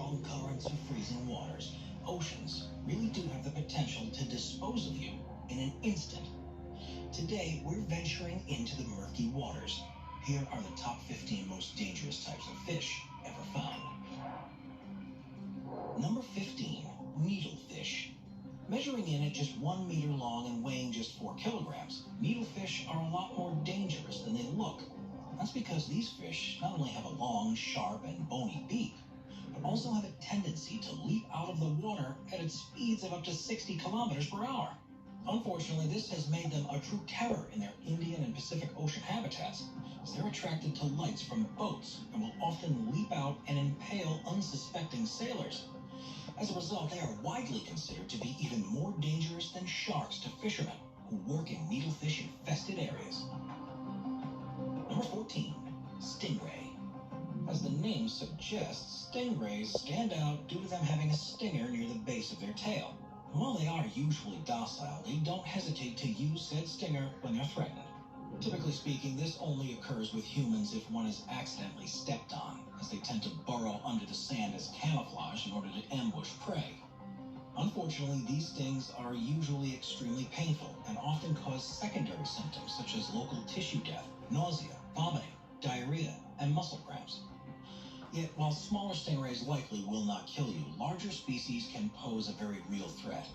strong currents of freezing waters, oceans really do have the potential to dispose of you in an instant. Today, we're venturing into the murky waters. Here are the top 15 most dangerous types of fish ever found. Number 15, needlefish. Measuring in at just 1 meter long and weighing just 4 kilograms, needlefish are a lot more dangerous than they look. That's because these fish not only have a long, sharp, and bony beak, but also have a tendency to leap out of the water at its speeds of up to 60 kilometers per hour. Unfortunately, this has made them a true terror in their Indian and Pacific Ocean habitats, as they're attracted to lights from boats and will often leap out and impale unsuspecting sailors. As a result, they are widely considered to be even more dangerous than sharks to fishermen who work in needlefish-infested areas. Number 14, stingray. As the name suggests, stingrays stand out due to them having a stinger near the base of their tail. While they are usually docile, they don't hesitate to use said stinger when they're threatened. Typically speaking, this only occurs with humans if one is accidentally stepped on, as they tend to burrow under the sand as camouflage in order to ambush prey. Unfortunately, these stings are usually extremely painful and often cause secondary symptoms such as local tissue death, nausea, vomiting, diarrhea, and muscle cramps. Yet, while smaller stingrays likely will not kill you, larger species can pose a very real threat.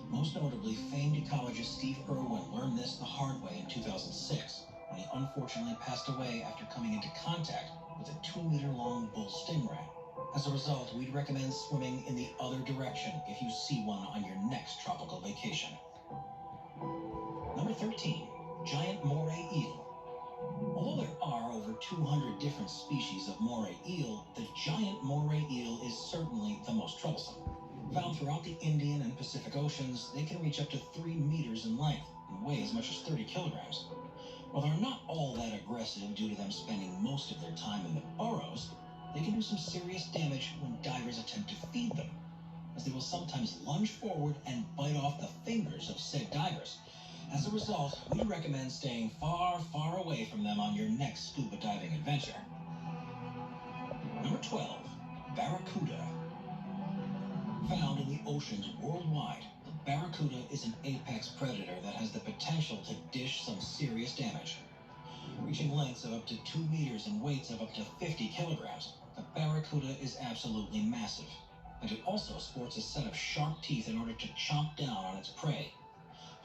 Most notably, famed ecologist Steve Irwin learned this the hard way in 2006, when he unfortunately passed away after coming into contact with a 2-meter-long bull stingray. As a result, we'd recommend swimming in the other direction if you see one on your next tropical vacation. Number 13, giant moray eel. Although there are over 200 different species of moray eel, the giant moray eel is certainly the most troublesome. Found throughout the Indian and Pacific Oceans, they can reach up to 3 meters in length and weigh as much as 30 kilograms. While they're not all that aggressive due to them spending most of their time in the burrows, they can do some serious damage when divers attempt to feed them, as they will sometimes lunge forward and bite off the fingers of said divers. As a result, we recommend staying far, far away from them on your next scuba diving adventure. Number 12, barracuda. Found in the oceans worldwide, the barracuda is an apex predator that has the potential to dish some serious damage. Reaching lengths of up to 2 meters and weights of up to 50 kilograms, the barracuda is absolutely massive, and it also sports a set of sharp teeth in order to chomp down on its prey.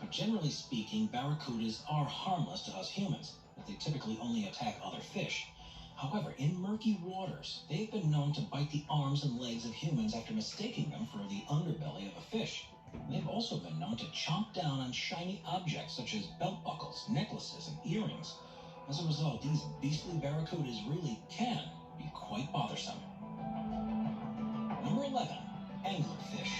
But generally speaking, barracudas are harmless to us humans, as they typically only attack other fish. However, in murky waters, they've been known to bite the arms and legs of humans after mistaking them for the underbelly of a fish. They've also been known to chomp down on shiny objects such as belt buckles, necklaces, and earrings. As a result, these beastly barracudas really can be quite bothersome. Number 11, anglerfish.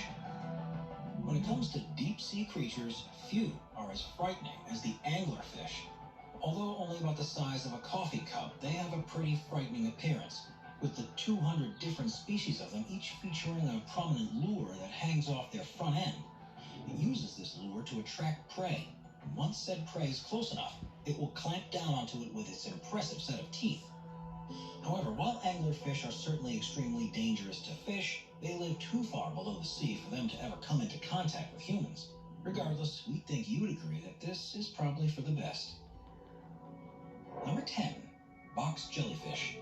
When it comes to deep-sea creatures, few are as frightening as the anglerfish. Although only about the size of a coffee cup, they have a pretty frightening appearance, with the 200 different species of them, each featuring a prominent lure that hangs off their front end. It uses this lure to attract prey, and once said prey is close enough, it will clamp down onto it with its impressive set of teeth. However, while anglerfish are certainly extremely dangerous to fish, they live too far below the sea for them to ever come into contact with humans. Regardless, we think you would agree that this is probably for the best. Number 10, box jellyfish.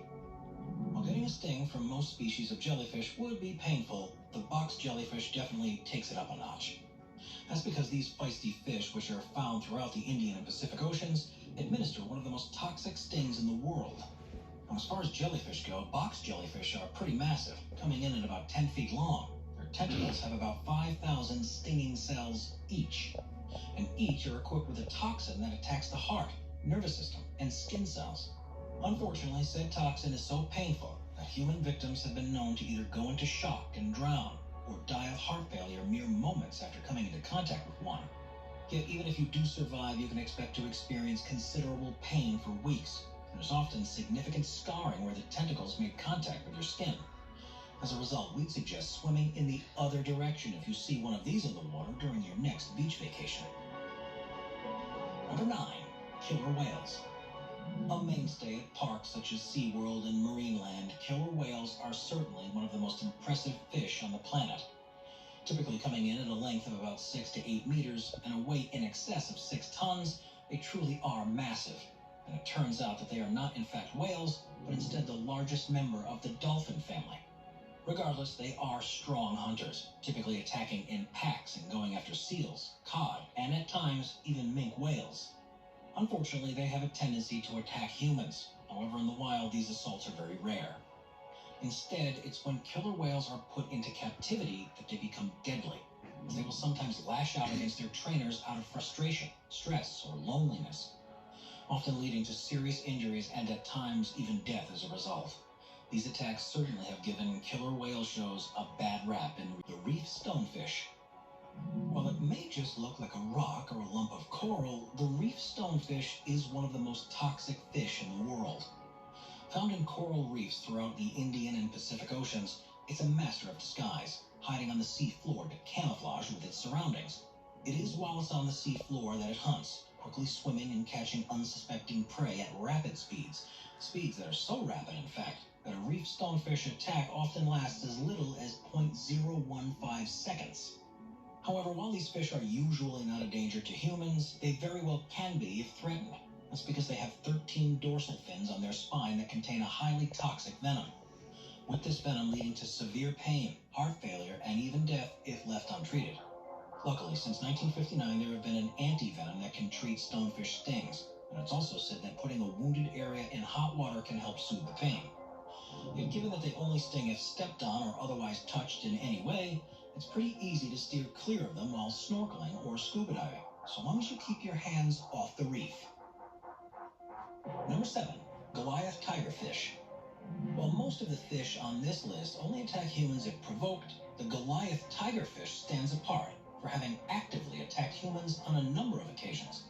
While getting a sting from most species of jellyfish would be painful, the box jellyfish definitely takes it up a notch. That's because these feisty fish, which are found throughout the Indian and Pacific Oceans, administer one of the most toxic stings in the world. Now, as far as jellyfish go, box jellyfish are pretty massive, coming in at about 10 feet long. Their tentacles have about 5,000 stinging cells each, and each are equipped with a toxin that attacks the heart, nervous system, and skin cells. Unfortunately, said toxin is so painful that human victims have been known to either go into shock and drown, or die of heart failure mere moments after coming into contact with one. Yet even if you do survive, you can expect to experience considerable pain for weeks. There's often significant scarring where the tentacles make contact with your skin. As a result, we'd suggest swimming in the other direction if you see one of these in the water during your next beach vacation. Number 9, killer whales. A mainstay at parks such as SeaWorld and Marineland, killer whales are certainly one of the most impressive fish on the planet. Typically coming in at a length of about 6 to 8 meters and a weight in excess of 6 tons, they truly are massive. And it turns out that they are not in fact whales, but instead the largest member of the dolphin family. Regardless, they are strong hunters, typically attacking in packs and going after seals, cod, and at times even minke whales. Unfortunately, they have a tendency to attack humans. However, in the wild, these assaults are very rare. Instead, it's when killer whales are put into captivity that they become deadly, as they will sometimes lash out against their trainers out of frustration, stress, or loneliness, often leading to serious injuries and at times even death as a result. These attacks certainly have given killer whale shows a bad rap in the reef stonefish. While it may just look like a rock or a lump of coral, the reef stonefish is one of the most toxic fish in the world. Found in coral reefs throughout the Indian and Pacific Oceans, it's a master of disguise, hiding on the sea floor to camouflage with its surroundings. It is while it's on the sea floor that it hunts, quickly swimming and catching unsuspecting prey at rapid speeds that are so rapid, in fact, that a reef stonefish attack often lasts as little as 0.015 seconds. However, while these fish are usually not a danger to humans, they very well can be if threatened. That's because they have 13 dorsal fins on their spine that contain a highly toxic venom, with this venom leading to severe pain, heart failure, and even death if left untreated. Luckily, since 1959, there have been an anti-venom that can treat stonefish stings, and it's also said that putting a wounded area in hot water can help soothe the pain. Yet given that they only sting if stepped on or otherwise touched in any way, it's pretty easy to steer clear of them while snorkeling or scuba diving, so long as you keep your hands off the reef. Number 7. Goliath tigerfish. While most of the fish on this list only attack humans if provoked, the Goliath tigerfish stands apart for having actively attacked humans on a number of occasions.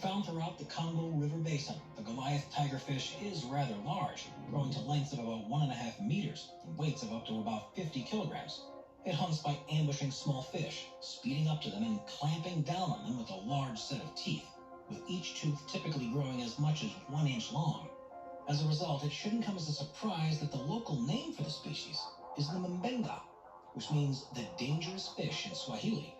Found throughout the Congo River Basin, the Goliath tigerfish is rather large, growing to lengths of about 1.5 meters and weights of up to about 50 kilograms. It hunts by ambushing small fish, speeding up to them and clamping down on them with a large set of teeth, with each tooth typically growing as much as 1 inch long. As a result, it shouldn't come as a surprise that the local name for the species is the Mbenga, which means the dangerous fish in Swahili.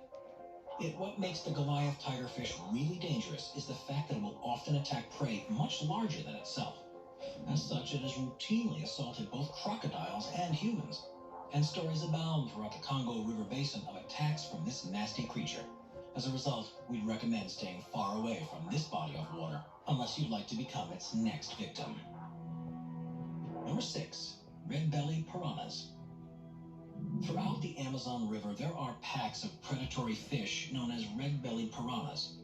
Yet what makes the Goliath tigerfish really dangerous is the fact that it will often attack prey much larger than itself. As such, it has routinely assaulted both crocodiles and humans, and stories abound throughout the Congo River Basin of attacks from this nasty creature. As a result, we'd recommend staying far away from this body of water, unless you'd like to become its next victim. Number 6. Red-bellied piranhas. Throughout the Amazon River, there are packs of predatory fish known as red-bellied piranhas.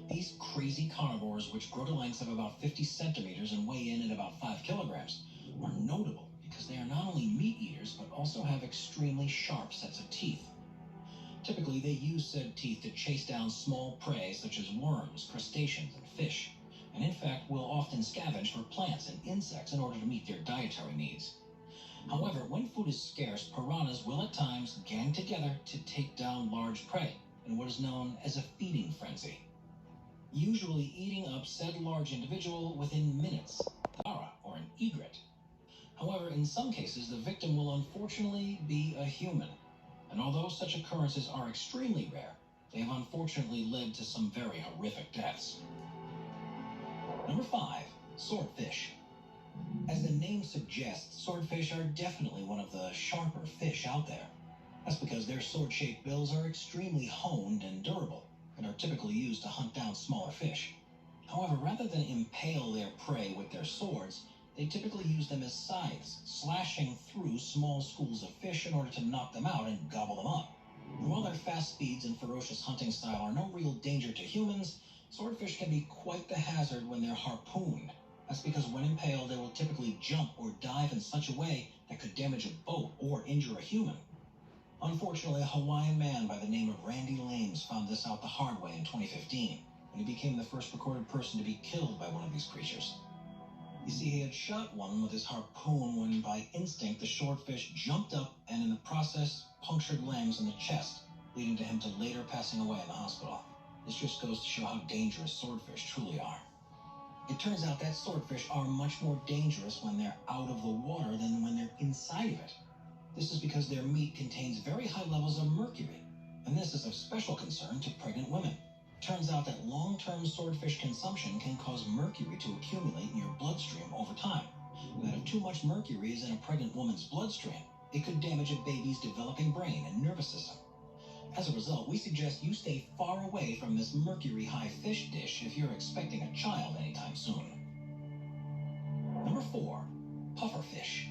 These crazy carnivores, which grow to lengths of about 50 centimeters and weigh in at about 5 kilograms, are notable because they are not only meat eaters, but also have extremely sharp sets of teeth. Typically, they use said teeth to chase down small prey such as worms, crustaceans, and fish, and in fact will often scavenge for plants and insects in order to meet their dietary needs. However, when food is scarce, piranhas will at times gang together to take down large prey in what is known as a feeding frenzy, usually eating up said large individual within minutes, or an egret. However, in some cases, the victim will unfortunately be a human, and although such occurrences are extremely rare, they have unfortunately led to some very horrific deaths. Number 5. Swordfish. As the name suggests, swordfish are definitely one of the sharper fish out there. That's because their sword-shaped bills are extremely honed and durable, and are typically used to hunt down smaller fish. However, rather than impale their prey with their swords, they typically use them as scythes, slashing through small schools of fish in order to knock them out and gobble them up. And while their fast speeds and ferocious hunting style are no real danger to humans, swordfish can be quite the hazard when they're harpooned. That's because when impaled, they will typically jump or dive in such a way that could damage a boat or injure a human. Unfortunately, a Hawaiian man by the name of Randy Lames found this out the hard way in 2015, when he became the first recorded person to be killed by one of these creatures. You see, he had shot one with his harpoon when by instinct the swordfish jumped up and in the process punctured Lames in the chest, leading to him to later passing away in the hospital. This just goes to show how dangerous swordfish truly are. It turns out that swordfish are much more dangerous when they're out of the water than when they're inside of it. This is because their meat contains very high levels of mercury, and this is of special concern to pregnant women. Turns out that long-term swordfish consumption can cause mercury to accumulate in your bloodstream over time. That if too much mercury is in a pregnant woman's bloodstream, it could damage a baby's developing brain and nervous system. As a result, we suggest you stay far away from this mercury-high fish dish if you're expecting a child anytime soon. Number 4, pufferfish.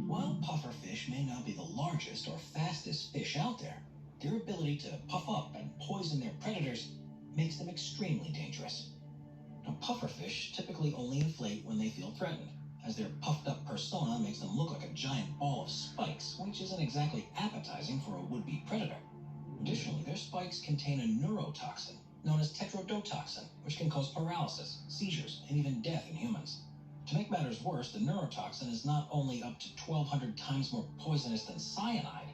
While pufferfish may not be the largest or fastest fish out there, their ability to puff up and poison their predators makes them extremely dangerous. Now, pufferfish typically only inflate when they feel threatened, as their puffed-up persona makes them look like a giant ball of spikes, which isn't exactly appetizing for a would-be predator. Additionally, their spikes contain a neurotoxin known as tetrodotoxin, which can cause paralysis, seizures, and even death in humans. To make matters worse, the neurotoxin is not only up to 1,200 times more poisonous than cyanide,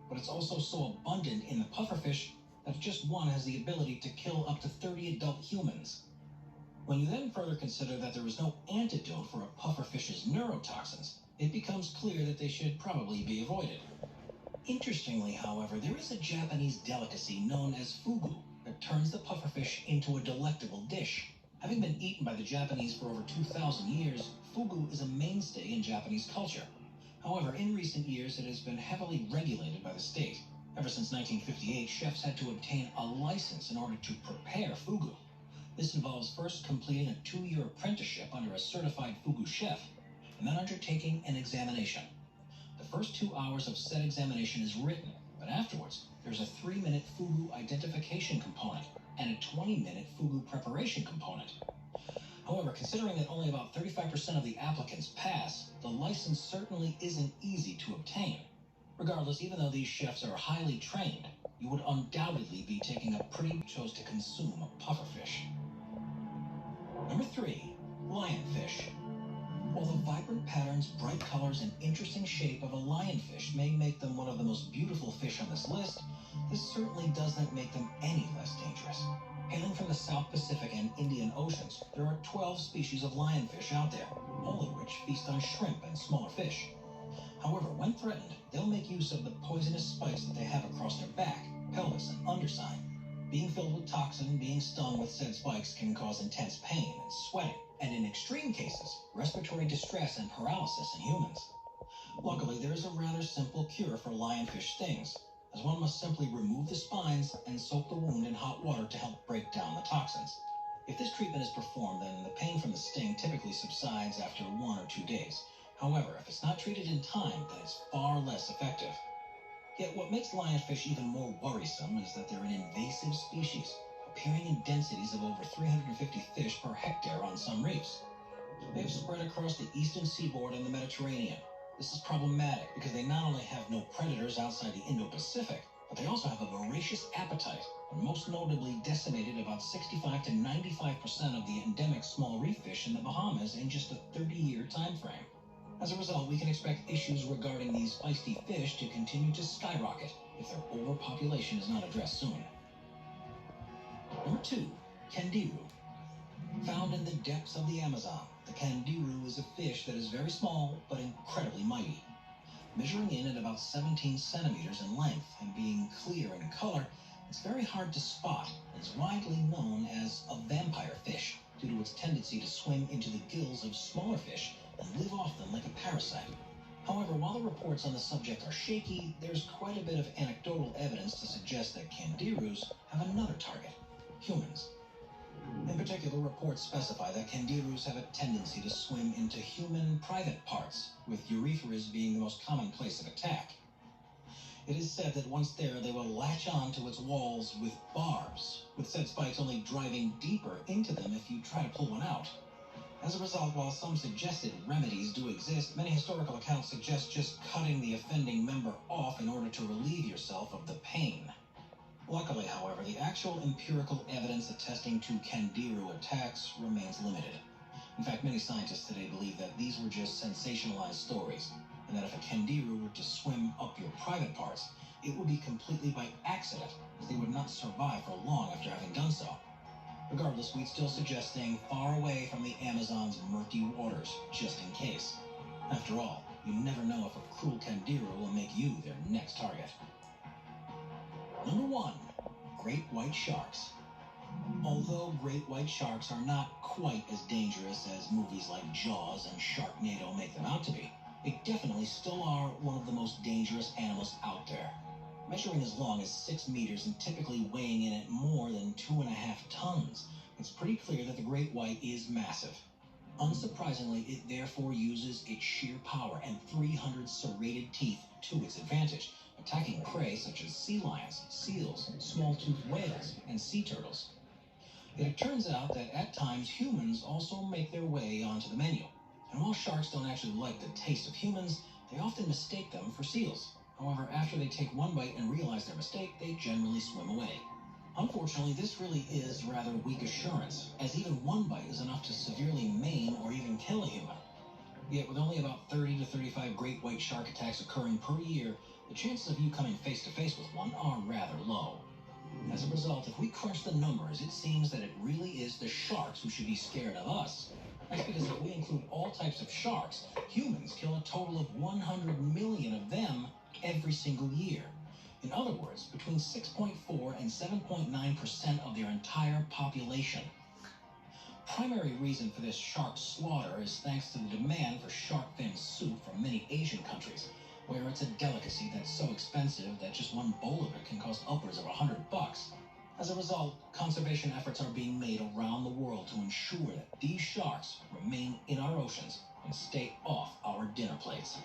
but it's also so abundant in the pufferfish that just one has the ability to kill up to 30 adult humans. When you then further consider that there is no antidote for a pufferfish's neurotoxins, it becomes clear that they should probably be avoided. Interestingly, however, there is a Japanese delicacy known as fugu that turns the pufferfish into a delectable dish. Having been eaten by the Japanese for over 2,000 years, fugu is a mainstay in Japanese culture. However, in recent years, it has been heavily regulated by the state. Ever since 1958, chefs had to obtain a license in order to prepare fugu. This involves first completing a 2-year apprenticeship under a certified fugu chef, and then undertaking an examination. The first 2 hours of said examination is written, but afterwards, there's a 3-minute fugu identification component and a 20-minute fugu preparation component. However, considering that only about 35% of the applicants pass, the license certainly isn't easy to obtain. Regardless, even though these chefs are highly trained, you would undoubtedly be taking a pretty chose to consume a pufferfish. Number 3, lionfish. While the vibrant patterns, bright colors, and interesting shape of a lionfish may make them one of the most beautiful fish on this list, this certainly doesn't make them any less dangerous. Hailing from the South Pacific and Indian Oceans, there are 12 species of lionfish out there, all of which feast on shrimp and smaller fish. However, when threatened, they'll make use of the poisonous spikes that they have across their back, pelvis, and underside. Being filled with toxin, being stung with said spikes can cause intense pain and sweating, and in extreme cases, respiratory distress and paralysis in humans. Luckily, there is a rather simple cure for lionfish stings, as one must simply remove the spines and soak the wound in hot water to help break down the toxins. If this treatment is performed, then the pain from the sting typically subsides after 1 or 2 days. However, if it's not treated in time, then it's far less effective. Yet what makes lionfish even more worrisome is that they're an invasive species, appearing in densities of over 350 fish per hectare on some reefs. They have spread across the eastern seaboard and the Mediterranean. This is problematic because they not only have no predators outside the Indo-Pacific, but they also have a voracious appetite, and most notably decimated about 65 to 95% of the endemic small reef fish in the Bahamas in just a 30-year time frame. As a result, we can expect issues regarding these feisty fish to continue to skyrocket if their overpopulation is not addressed soon. Number 2, candiru. Found in the depths of the Amazon, the candiru is a fish that is very small but incredibly mighty. Measuring in at about 17 centimeters in length and being clear in color, it's very hard to spot and is widely known as a vampire fish due to its tendency to swim into the gills of smaller fish and live off them like a parasite. However, while the reports on the subject are shaky, there's quite a bit of anecdotal evidence to suggest that candirus have another target: humans. In particular, reports specify that candirus have a tendency to swim into human private parts, with urethras being the most common place of attack. It is said that once there, they will latch on to its walls with barbs, with said spikes only driving deeper into them if you try to pull one out. As a result, while some suggested remedies do exist, many historical accounts suggest just cutting the offending member off in order to relieve yourself of the pain. Luckily, however, the actual empirical evidence attesting to candiru attacks remains limited. In fact, many scientists today believe that these were just sensationalized stories, and that if a candiru were to swim up your private parts, it would be completely by accident, as they would not survive for long after having done so. Regardless, we'd still suggest staying far away from the Amazon's murky waters, just in case. After all, you never know if a cruel Kandira will make you their next target. Number 1. Great white sharks. Although great white sharks are not quite as dangerous as movies like Jaws and Sharknado make them out to be, they definitely still are one of the most dangerous animals out there. Measuring as long as 6 meters and typically weighing in at more than 2.5 tons, it's pretty clear that the great white is massive. Unsurprisingly, it therefore uses its sheer power and 300 serrated teeth to its advantage, attacking prey such as sea lions, seals, small-toothed whales, and sea turtles. Yet it turns out that at times humans also make their way onto the menu. And while sharks don't actually like the taste of humans, they often mistake them for seals. However, after they take one bite and realize their mistake, they generally swim away. Unfortunately, this really is rather weak assurance, as even one bite is enough to severely maim or even kill a human. Yet with only about 30 to 35 great white shark attacks occurring per year, the chances of you coming face to face with one are rather low. As a result, if we crunch the numbers, it seems that it really is the sharks who should be scared of us. That's because if we include all types of sharks, humans kill a total of 100 million of them every single year. In other words, between 6.4 and 7.9% of their entire population. Primary reason for this shark slaughter is thanks to the demand for shark fin soup from many Asian countries, where it's a delicacy that's so expensive that just one bowl of it can cost upwards of $100. As a result, conservation efforts are being made around the world to ensure that these sharks remain in our oceans and stay off our dinner plates.